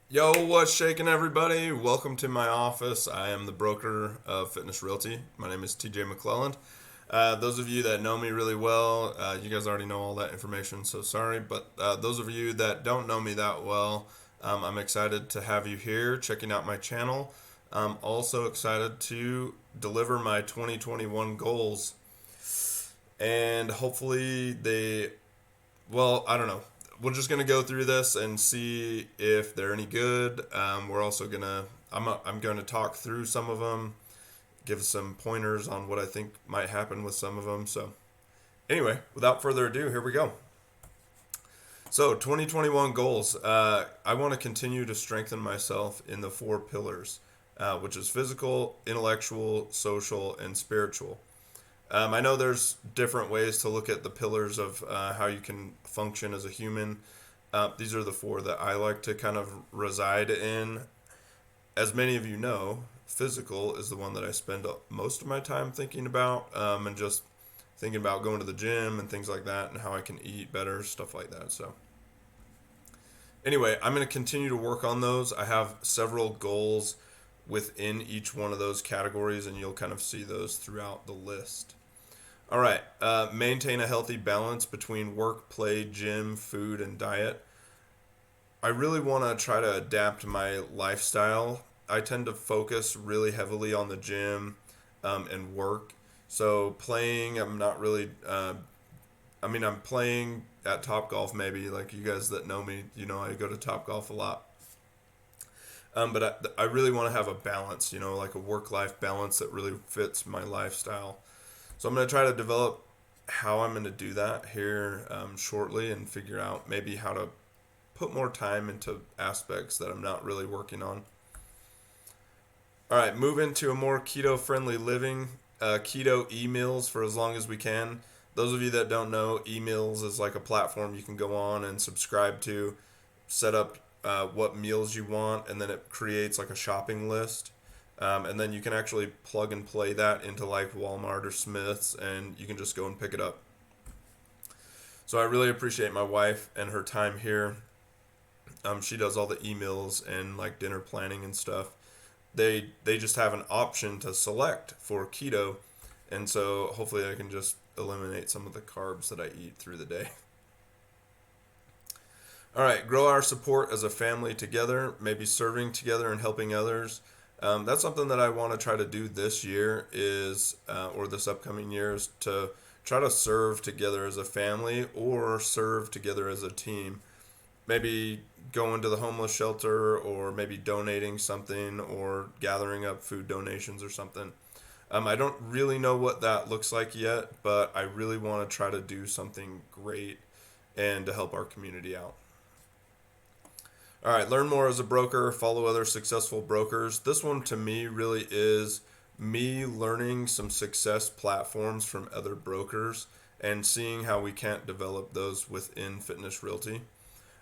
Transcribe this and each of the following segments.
Yo, what's shaking, everybody? Welcome to my office. I am the broker of Fitness Realty. My name is TJ McClelland. Those of you that know me really well, you guys already know all that information, so sorry. But those of you that don't know me that well, I'm excited to have you here checking out my channel. I'm also excited to deliver my 2021 goals, and hopefully I don't know. We're just gonna go through this and see if they're any good. We're also I'm gonna talk through some of them, give some pointers on what I think might happen with some of them. So anyway, without further ado, here we go. So 2021 goals. I want to continue to strengthen myself in the four pillars, which is physical, intellectual, social, and spiritual. I know there's different ways to look at the pillars of how you can function as a human. These are the four that I like to kind of reside in. As many of you know, physical is the one that I spend most of my time thinking about, and just thinking about going to the gym and things like that, and how I can eat better, stuff like that. So, anyway, I'm going to continue to work on those. I have several goals within each one of those categories, and you'll kind of see those throughout the list. All right. Maintain a healthy balance between work, play, gym, food, and diet. I really want to try to adapt my lifestyle. I tend to focus really heavily on the gym and work. So playing, I'm not really. I'm playing at Top Golf maybe. Like you guys that know me, I go to Top Golf a lot. But I really want to have a balance, like a work-life balance that really fits my lifestyle. So I'm going to try to develop how I'm going to do that here shortly and figure out maybe how to put more time into aspects that I'm not really working on. All right, move into a more keto friendly living. Keto emails for as long as we can. Those of you that don't know, emails is like a platform you can go on and subscribe to, set up what meals you want, and then it creates like a shopping list. And then you can actually plug and play that into like Walmart or Smith's, and you can just go and pick it up. So I really appreciate my wife and her time here. She does all the emails and like dinner planning and stuff. They just have an option to select for keto, and so hopefully I can just eliminate some of the carbs that I eat through the day. All right, grow our support as a family together, maybe serving together and helping others. That's something that I want to try to do this year or this upcoming year, is to try to serve together as a family or serve together as a team. Maybe going to the homeless shelter, or maybe donating something, or gathering up food donations or something. I don't really know what that looks like yet, but I really want to try to do something great and to help our community out. All right, learn more as a broker, follow other successful brokers. This one to me really is me learning some success platforms from other brokers and seeing how we can't develop those within Fitness Realty.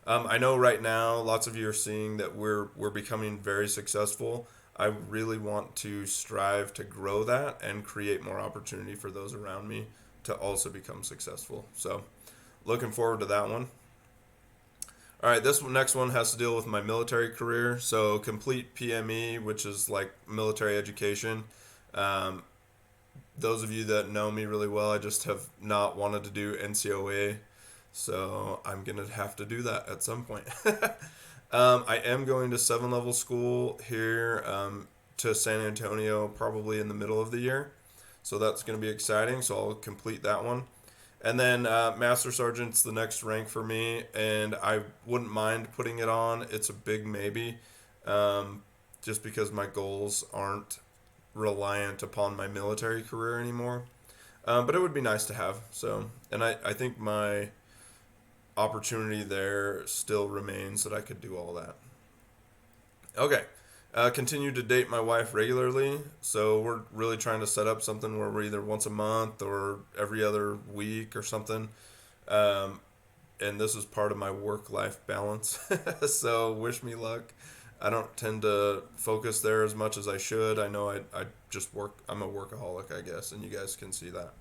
I know right now lots of you are seeing that we're becoming very successful. I really want to strive to grow that and create more opportunity for those around me to also become successful. So, looking forward to that one. All right, next one has to deal with my military career. So complete PME, which is like military education. Um, those of you that know me really well, I just have not wanted to do NCOA, so I'm gonna have to do that at some point. I am going to 7 level school here to San Antonio probably in the middle of the year, so that's gonna be exciting. So I'll complete that one. And then Master Sergeant's the next rank for me, and I wouldn't mind putting it on. It's a big maybe, just because my goals aren't reliant upon my military career anymore. But it would be nice to have. So, and I think my opportunity there still remains that I could do all that. Okay. Continue to date my wife regularly. So we're really trying to set up something where we're either once a month or every other week or something. Um, and this is part of my work life balance. So wish me luck. I don't tend to focus there as much as I should. I know I just work, I'm a workaholic, I guess, and you guys can see that.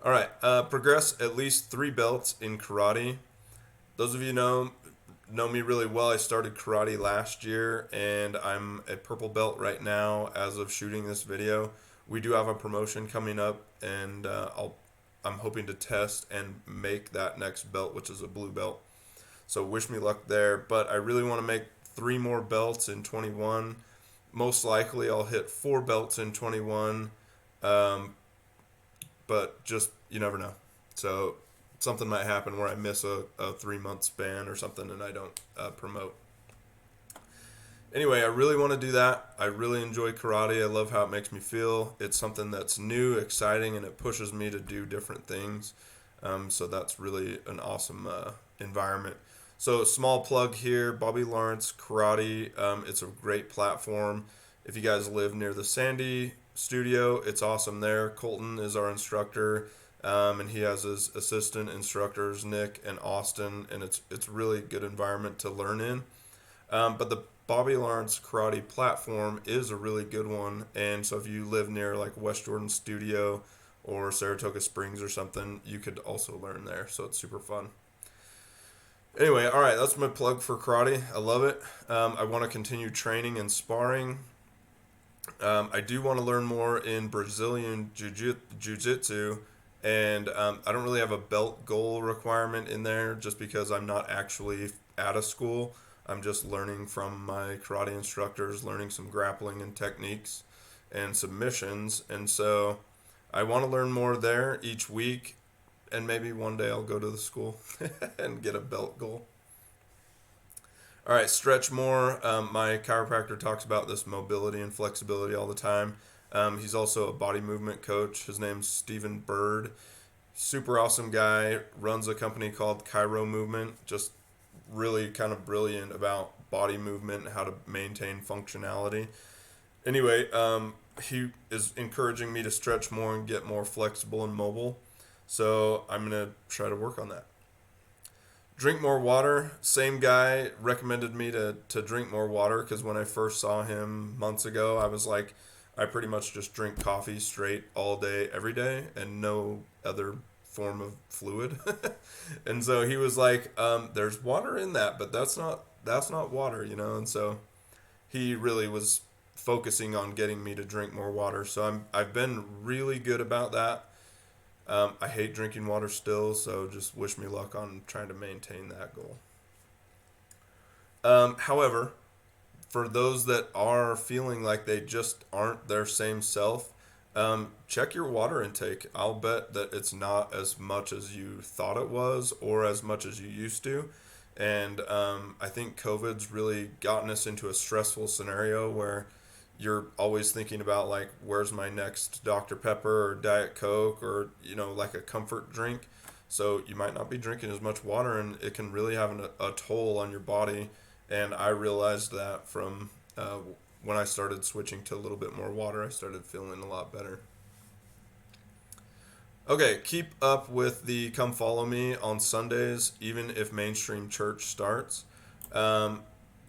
All right. Progress at least 3 belts in karate. Those of you know know me really well, I started karate last year, and I'm a purple belt right now as of shooting this video. We do have a promotion coming up, and I'm hoping to test and make that next belt, which is a blue belt. So wish me luck there. But I really want to make 3 more belts in 21. Most likely I'll hit 4 belts in 21. Um, but just, you never know. So something might happen where I miss a 3 month span or something and I don't promote. Anyway, I really want to do that. I really enjoy karate. I love how it makes me feel. It's something that's new, exciting, and it pushes me to do different things. So that's really an awesome environment. So small plug here, Bobby Lawrence Karate. It's a great platform. If you guys live near the Sandy studio, it's awesome there. Colton is our instructor, and he has his assistant instructors, Nick and Austin, and it's really good environment to learn in. But the Bobby Lawrence Karate platform is a really good one, and so if you live near like West Jordan Studio or Saratoga Springs or something, you could also learn there, so it's super fun. Anyway, all right, that's my plug for karate. I love it. I want to continue training and sparring. I do want to learn more in Brazilian Jiu-Jitsu, and I don't really have a belt goal requirement in there just because I'm not actually at a school. I'm just learning from my karate instructors, learning some grappling and techniques and submissions. And so I want to learn more there each week. And maybe one day I'll go to the school and get a belt goal. All right, stretch more. My chiropractor talks about this mobility and flexibility all the time. He's also a body movement coach. His name's Stephen Bird. Super awesome guy. Runs a company called Chiro Movement. Just really kind of brilliant about body movement and how to maintain functionality. Anyway, he is encouraging me to stretch more and get more flexible and mobile. So I'm going to try to work on that. Drink more water. Same guy recommended me to drink more water because when I first saw him months ago, I was like, I pretty much just drink coffee straight all day, every day, and no other form of fluid. And so he was like, there's water in that, but that's not water, you know. And so he really was focusing on getting me to drink more water. So I've been really good about that. I hate drinking water still, so just wish me luck on trying to maintain that goal. However, for those that are feeling like they just aren't their same self, check your water intake. I'll bet that it's not as much as you thought it was or as much as you used to. And I think COVID's really gotten us into a stressful scenario where you're always thinking about like, where's my next Dr. Pepper or Diet Coke or, you know, like a comfort drink. So you might not be drinking as much water, and it can really have a toll on your body. And I realized that from when I started switching to a little bit more water, I started feeling a lot better. Okay, keep up with the Come Follow Me on Sundays, even if mainstream church starts.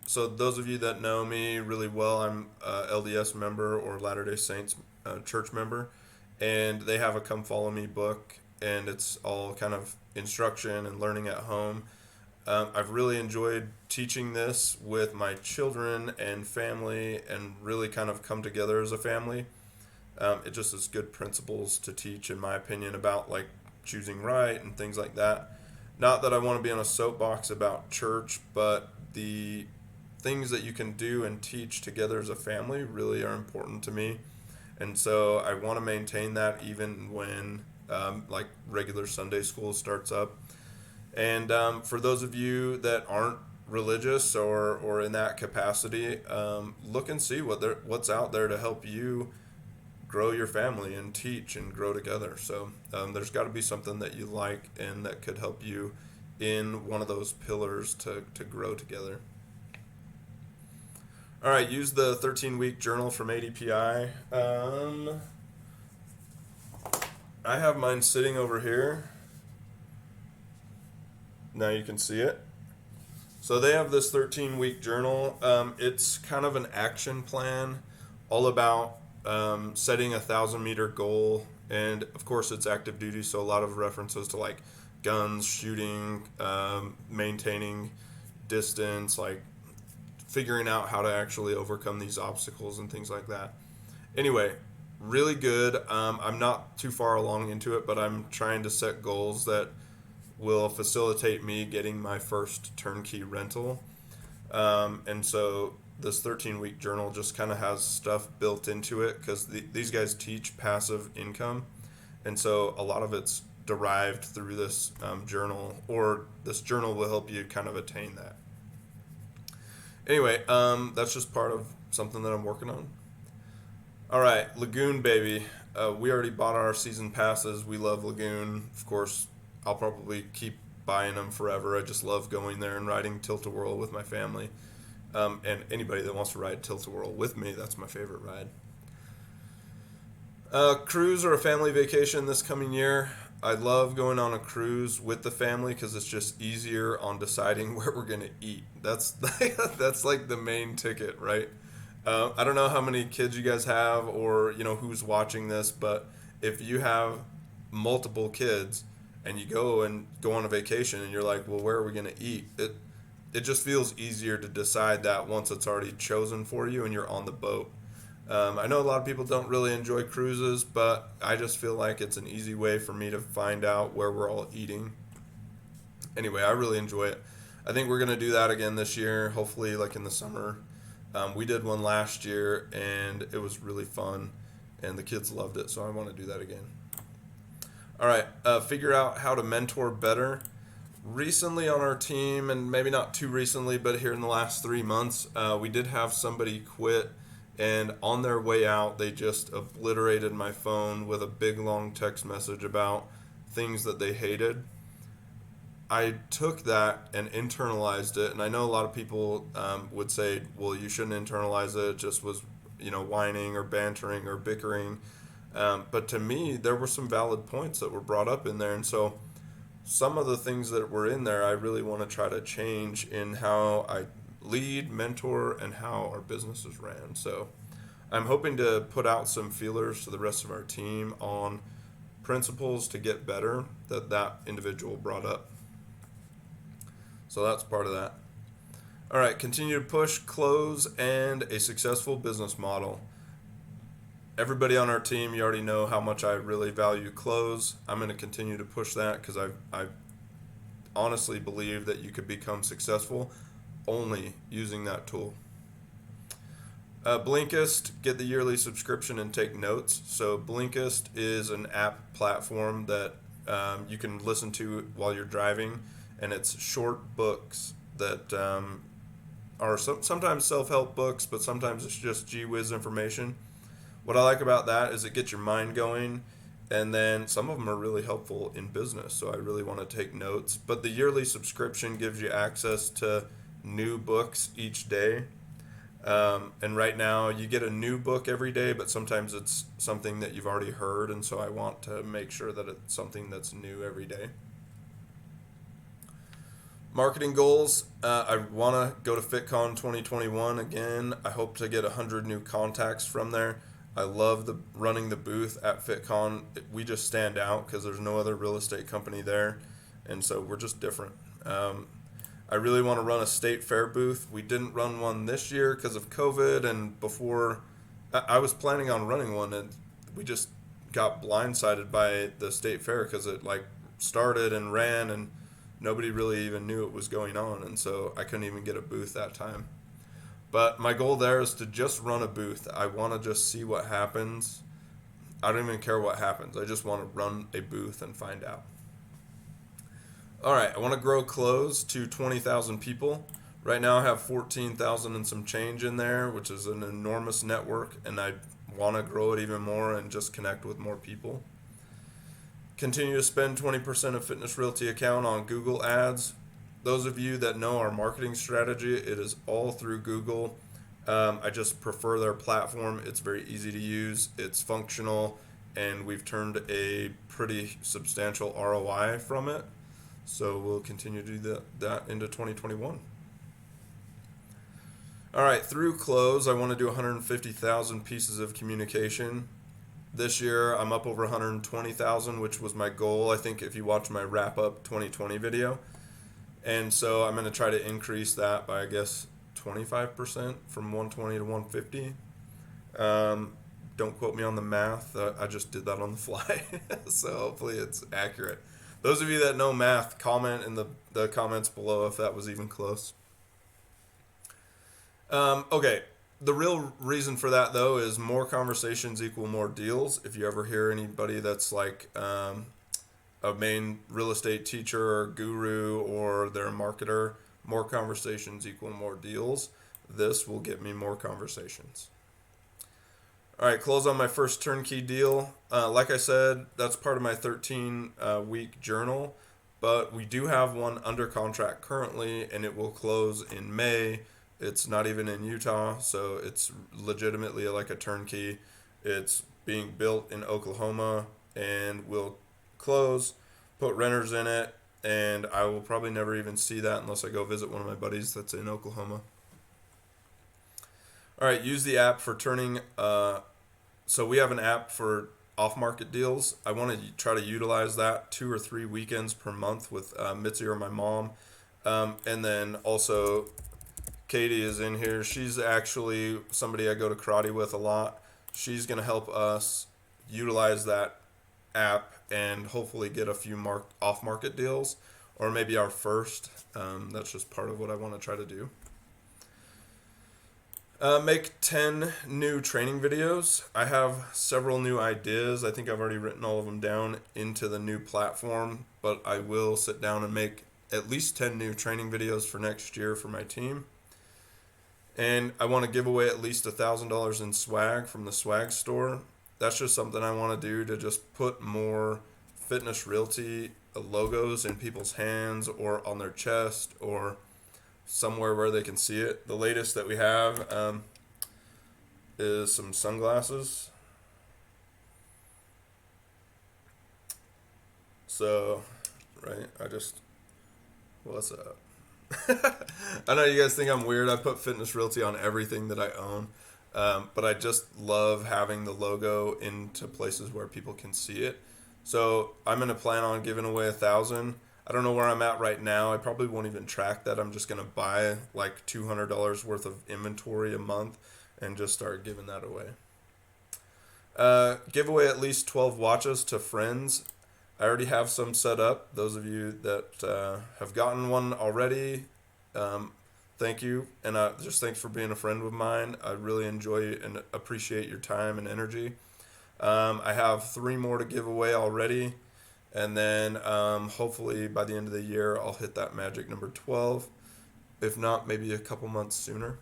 So those of you that know me really well, I'm a LDS member or Latter-day Saints church member, and they have a Come Follow Me book, and it's all kind of instruction and learning at home. I've really enjoyed teaching this with my children and family and really kind of come together as a family. It just is good principles to teach, in my opinion, about like choosing right and things like that. Not that I want to be on a soapbox about church, but the things that you can do and teach together as a family really are important to me. And so I want to maintain that even when like regular Sunday school starts up. And for those of you that aren't religious or in that capacity, look and see what's out there to help you grow your family and teach and grow together. So there's got to be something that you like and that could help you in one of those pillars to grow together. All right, use the 13-week journal from ADPI. I have mine sitting over here. Now you can see it. So they have this 13-week journal. It's kind of an action plan, all about setting a 1,000-meter goal. And of course it's active duty, so a lot of references to like guns, shooting, maintaining distance, like figuring out how to actually overcome these obstacles and things like that. Anyway, really good. I'm not too far along into it, but I'm trying to set goals that will facilitate me getting my first turnkey rental. And so this 13-week journal just kind of has stuff built into it because these guys teach passive income. And so a lot of it's derived through this journal, or this journal will help you kind of attain that. Anyway, that's just part of something that I'm working on. All right, Lagoon baby. We already bought our season passes. We love Lagoon. Of course, I'll probably keep buying them forever. I just love going there and riding Tilt-A-Whirl with my family. And anybody that wants to ride Tilt-A-Whirl with me, that's my favorite ride. Cruise or a family vacation this coming year. I love going on a cruise with the family because it's just easier on deciding where we're going to eat. That's like the main ticket, right? I don't know how many kids you guys have, or who's watching this, but if you have multiple kids and you go on a vacation and you're like, well, where are we going to eat? It just feels easier to decide that once it's already chosen for you and you're on the boat. I know a lot of people don't really enjoy cruises, but I just feel like it's an easy way for me to find out where we're all eating. Anyway, I really enjoy it. I think we're going to do that again this year, hopefully like in the summer. We did one last year and it was really fun and the kids loved it, so I want to do that again. All right, figure out how to mentor better. Recently on our team, and maybe not too recently, but here in the last 3 months, we did have somebody quit, and on their way out, they just obliterated my phone with a big long text message about things that they hated. I took that and internalized it, and I know a lot of people would say, well, you shouldn't internalize it, it just was whining or bantering or bickering, but to me there were some valid points that were brought up in there, and so some of the things that were in there I really want to try to change in how I lead, mentor, and how our business is ran. So I'm hoping to put out some feelers to the rest of our team on principles to get better that individual brought up. So that's part of that. All right, continue to push, close, and a successful business model. Everybody on our team, you already know how much I really value close. I'm going to continue to push that because I honestly believe that you could become successful only using that tool. Blinkist, get the yearly subscription and take notes. So Blinkist is an app platform that you can listen to while you're driving, and it's short books that are sometimes self-help books, but sometimes it's just gee whiz information. What I like about that is it gets your mind going, and then some of them are really helpful in business, so I really want to take notes. But the yearly subscription gives you access to new books each day. And right now you get a new book every day, but sometimes it's something that you've already heard, and so I want to make sure that it's something that's new every day. Marketing goals. I want to go to FitCon 2021 again. I hope to get 100 new contacts from there. I love running the booth at FitCon. We just stand out because there's no other real estate company there, and so we're just different. I really want to run a state fair booth. We didn't run one this year because of COVID, and before I was planning on running one, and we just got blindsided by the state fair because it started and ran, and nobody really even knew it was going on, and so I couldn't even get a booth that time. But my goal there is to just run a booth. I want to just see what happens. I don't even care what happens. I just want to run a booth and find out. All right, I want to grow close to 20,000 people. Right now I have 14,000 and some change in there, which is an enormous network, and I want to grow it even more and just connect with more people. Continue to spend 20% of Fitness Realty account on Google ads. Those of you that know our marketing strategy, it is all through Google. I just prefer their platform. It's very easy to use, it's functional, and we've turned a pretty substantial ROI from it. So we'll continue to do that into 2021. All right, through close, I want to do 150,000 pieces of communication. This year, I'm up over 120,000, which was my goal. I think if you watch my wrap up 2020 video, And so I'm going to try to increase that by, I guess, 25% from 120 to 150. Don't quote me on the math. I just did that on the fly. So hopefully it's accurate. Those of you that know math, comment in the comments below if that was even close. Okay. The real reason for that, though, is more conversations equal more deals. If you ever hear anybody that's like a main real estate teacher or guru or they're a marketer, more conversations equal more deals. This will get me more conversations. All right, close on my first turnkey deal. Like I said, that's part of my 13-week journal, but we do have one under contract currently, and it will close in May. It's not even in Utah, so it's legitimately like a turnkey. It's being built in Oklahoma and will close, put renters in it, and I will probably never even see that unless I go visit one of my buddies that's in Oklahoma. All right, use the app for turning. So we have an app for off-market deals. I want to try to utilize that 2 or 3 weekends per month with Mitzi or my mom. And then also Katie is in here. She's actually somebody I go to karate with a lot. She's going to help us utilize that app and hopefully get a few off-market deals, or maybe our first. That's just part of what I want to try to do. Make 10 new training videos. I have several new ideas. I think I've already written all of them down into the new platform, but I will sit down and make at least 10 new training videos for next year for my team. And I want to give away at least $1,000 in swag from the swag store. That's just something I want to do to just put more Fitness Realty logos in people's hands or on their chest or somewhere where they can see it. The latest that we have is some sunglasses. So, right, what's up? I know you guys think I'm weird. I put Fitness Realty on everything that I own. But I just love having the logo into places where people can see it. So I'm going to plan on giving away 1,000. I don't know where I'm at right now. I probably won't even track that. I'm just going to buy like $200 worth of inventory a month and just start giving that away. Give away at least 12 watches to friends. I already have some set up. Those of you that have gotten one already, thank you. And just thanks for being a friend of mine. I really enjoy and appreciate your time and energy. I have 3 more to give away already. And then hopefully by the end of the year, I'll hit that magic number 12. If not, maybe a couple months sooner.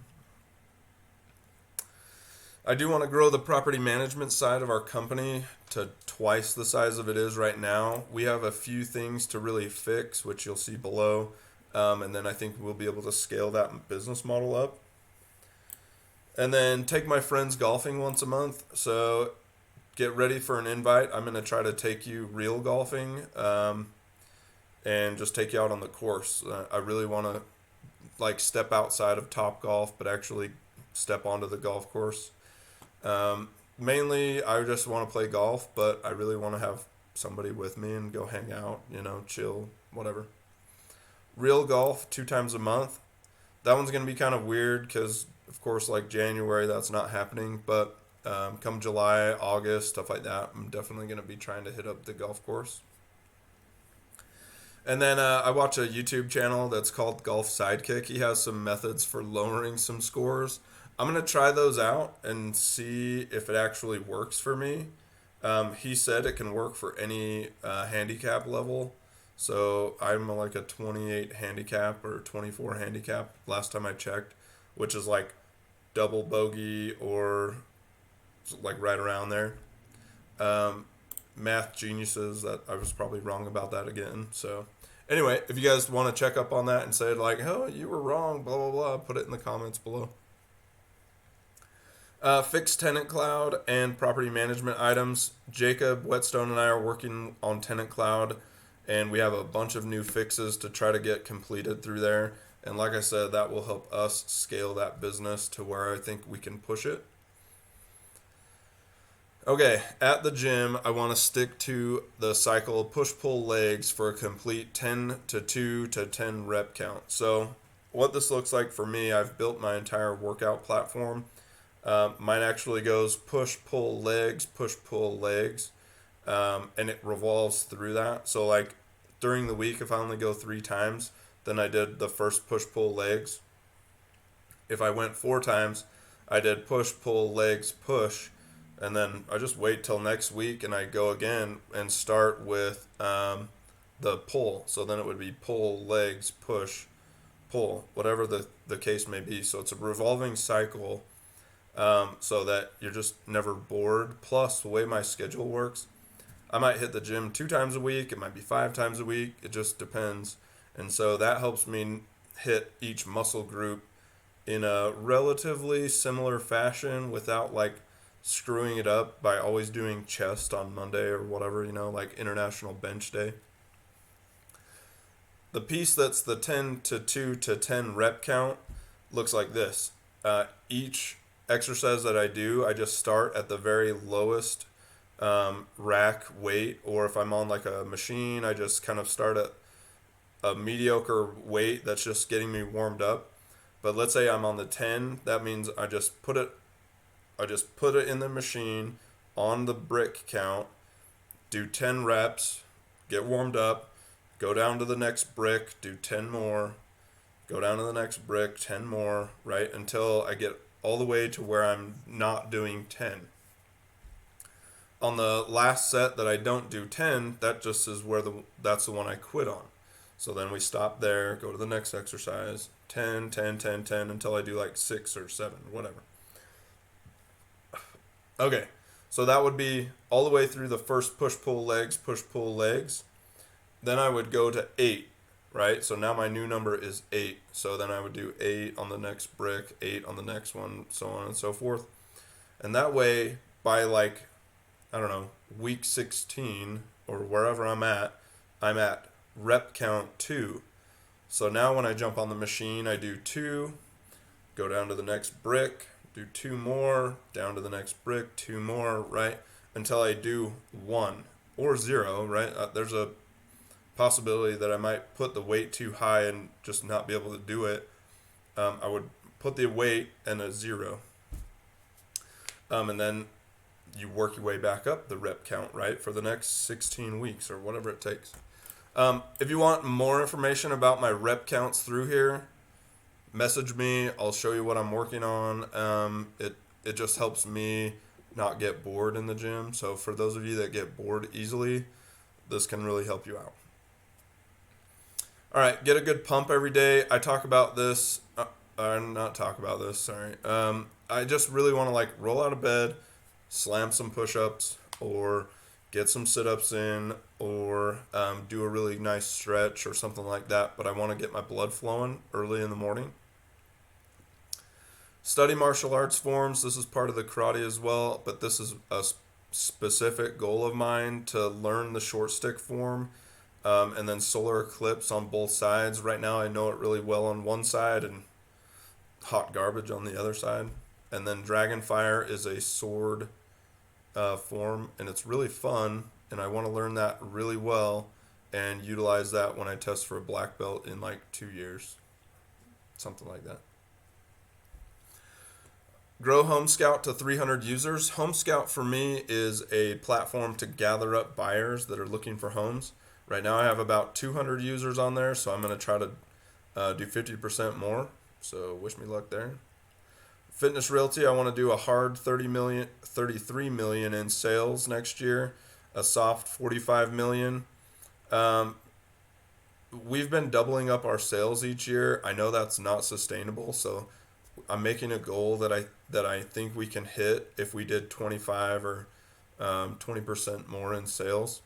I do want to grow the property management side of our company to twice the size of it is right now. We have a few things to really fix, which you'll see below. And then I think we'll be able to scale that business model up. And then take my friends golfing once a month. So get ready for an invite. I'm going to try to take you real golfing and just take you out on the course. I really want to like step outside of Top Golf, but actually step onto the golf course. Mainly, I just want to play golf, but I really want to have somebody with me and go hang out, chill, whatever. Real golf 2 times a month. That one's going to be kind of weird because, of course, like January, that's not happening. But come July, August, stuff like that, I'm definitely going to be trying to hit up the golf course. And then I watch a YouTube channel that's called Golf Sidekick. He has some methods for lowering some scores. I'm going to try those out and see if it actually works for me. He said it can work for any handicap level. So I'm like a 28 handicap or 24 handicap last time I checked, which is like double bogey or like right around there. Math geniuses, that I was probably wrong about that again. So anyway, if you guys want to check up on that and say like, oh, you were wrong, blah, blah, blah, put it in the comments below. Fix Tenant Cloud and property management items. Jacob Whetstone and I are working on Tenant Cloud, and we have a bunch of new fixes to try to get completed through there. And like I said, that will help us scale that business to where I think we can push it. Okay, at the gym, I want to stick to the cycle push pull legs for a complete 10 to 2 to 10 rep count. So, what this looks like for me, I've built my entire workout platform. Mine actually goes push pull legs, and it revolves through that. So, like during the week, if I only go 3 times, then I did the first push pull legs. If I went 4 times, I did push pull legs push, and then I just wait till next week and I go again and start with the pull. So then it would be pull legs push pull, whatever the case may be. So it's a revolving cycle, so that you're just never bored. Plus, the way my schedule works, I might hit the gym 2 times a week. It might be 5 times a week. It just depends. And so that helps me hit each muscle group in a relatively similar fashion without like screwing it up by always doing chest on Monday or whatever, like International Bench Day. The piece that's the 10 to 2 to 10 rep count looks like this. Each exercise that I do, I just start at the very lowest rack weight, or if I'm on like a machine, I just kind of start at a mediocre weight that's just getting me warmed up. But let's say I'm on the 10, that means I just put it in the machine on the brick count, do 10 reps, get warmed up, go down to the next brick, do 10 more, go down to the next brick, 10 more, right? Until I get all the way to where I'm not doing 10. On the last set that I don't do 10, that just is that's the one I quit on. So then we stop there, go to the next exercise, 10, 10, 10, 10, until I do like 6 or 7, whatever. Okay, so that would be all the way through the first push pull legs, push pull legs. Then I would go to 8, right? So now my new number is 8. So then I would do 8 on the next brick, 8 on the next one, so on and so forth. And that way, by like, I don't know, week 16 or wherever I'm at rep count 2. So now when I jump on the machine, I do 2, go down to the next brick, do 2 more, down to the next brick, 2 more, right? Until I do 1 or 0, right? There's a possibility that I might put the weight too high and just not be able to do it. I would put the weight and a 0. And then you work your way back up the rep count, right? For the next 16 weeks or whatever it takes. If you want more information about my rep counts through here, message me. I'll show you what I'm working on. It just helps me not get bored in the gym. So for those of you that get bored easily, this can really help you out. All right, get a good pump every day. I talk about this. Not talk about this. Sorry. I just really want to like roll out of bed, slam some push-ups, or get some sit-ups in, or do a really nice stretch or something like that. But I want to get my blood flowing early in the morning. Study martial arts forms. This is part of the karate as well, but this is a specific goal of mine to learn the short stick form, and then solar eclipse on both sides. Right now I know it really well on one side and hot garbage on the other side. And then dragon fire is a sword form, and it's really fun, and I want to learn that really well and utilize that when I test for a black belt in like 2 years, something like that. Grow Home Scout to 300 users. Home Scout for me is a platform to gather up buyers that are looking for homes. Right now I have about 200 users on there, so I'm going to try to do 50% more. So wish me luck there. Fitness Realty, I want to do a hard 33 million in sales next year, a soft 45 million. We've been doubling up our sales each year. I know that's not sustainable, so I'm making a goal that I think we can hit if we did 25 or 20% more in sales.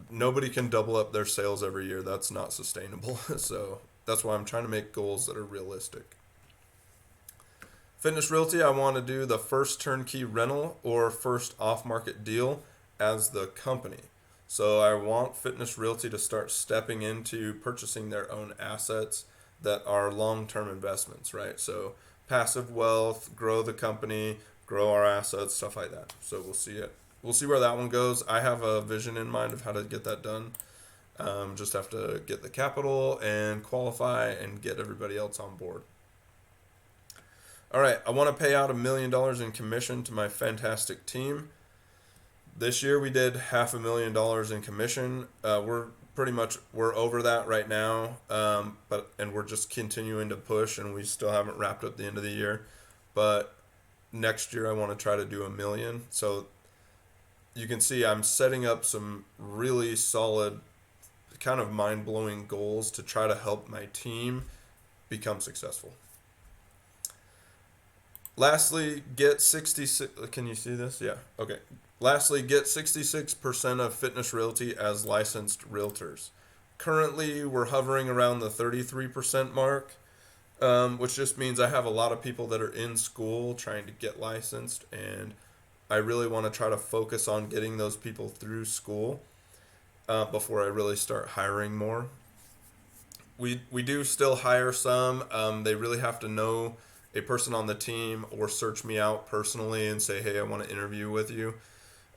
Nobody can double up their sales every year. That's not sustainable. So that's why I'm trying to make goals that are realistic. Fitness Realty, I want to do the first turnkey rental or first off-market deal as the company. So I want Fitness Realty to start stepping into purchasing their own assets that are long-term investments, right? So passive wealth, grow the company, grow our assets, stuff like that. So we'll see where that one goes. I have a vision in mind of how to get that done. Just have to get the capital and qualify and get everybody else on board. All right, I want to pay out $1 million in commission to my fantastic team. This year we did $500,000 in commission. We're over that right now, and we're just continuing to push, and we still haven't wrapped up the end of the year. But next year I want to try to do $1 million. So you can see I'm setting up some really solid, kind of mind-blowing goals to try to help my team become successful. Lastly, get 66. Can you see this? Yeah. Okay. Lastly, get 66% of Fitness Realty as licensed realtors. Currently, we're hovering around the 33% mark, which just means I have a lot of people that are in school trying to get licensed, and I really want to try to focus on getting those people through school before I really start hiring more. We do still hire some. They really have to know a person on the team or search me out personally and say, hey, I want to interview with you.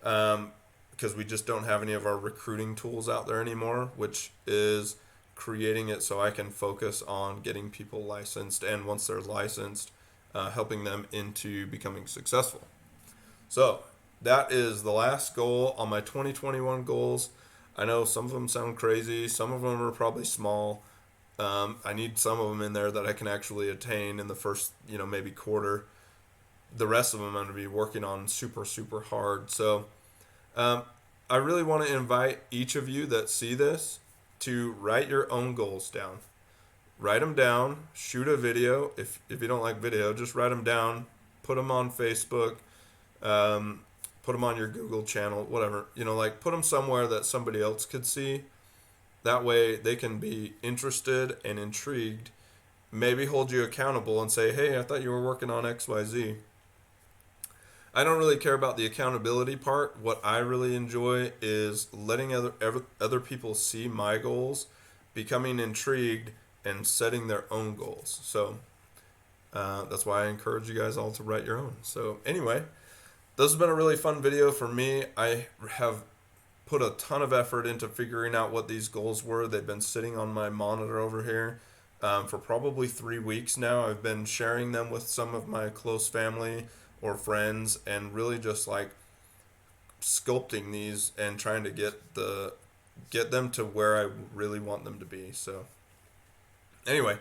Because we just don't have any of our recruiting tools out there anymore, which is creating it so I can focus on getting people licensed, and once they're licensed, helping them into becoming successful. So that is the last goal on my 2021 goals. I know some of them sound crazy. Some of them are probably small. I need some of them in there that I can actually attain in the first, maybe quarter. The rest of them I'm going to be working on super, super hard. So I really want to invite each of you that see this to write your own goals down. Write them down, shoot a video. If you don't like video, just write them down, put them on Facebook, put them on your Google channel, whatever. Put them somewhere that somebody else could see. That way they can be interested and intrigued, maybe hold you accountable and say, hey, I thought you were working on XYZ. I don't really care about the accountability part. What I really enjoy is letting other people see my goals, becoming intrigued, and setting their own goals. So that's why I encourage you guys all to write your own. So anyway, this has been a really fun video for me. I have put a ton of effort into figuring out what these goals were. They've been sitting on my monitor over here for probably 3 weeks now. I've been sharing them with some of my close family or friends, and really just sculpting these and trying to get them to where I really want them to be. So anyway,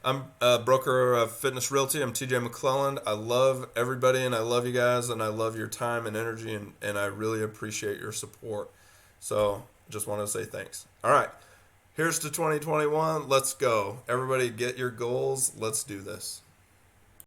I'm a broker of Fitness Realty. I'm TJ McClelland. I love everybody, and I love you guys, and I love your time and energy, and I really appreciate your support. So just want to say thanks. All right, here's to 2021. Let's go. Everybody get your goals. Let's do this.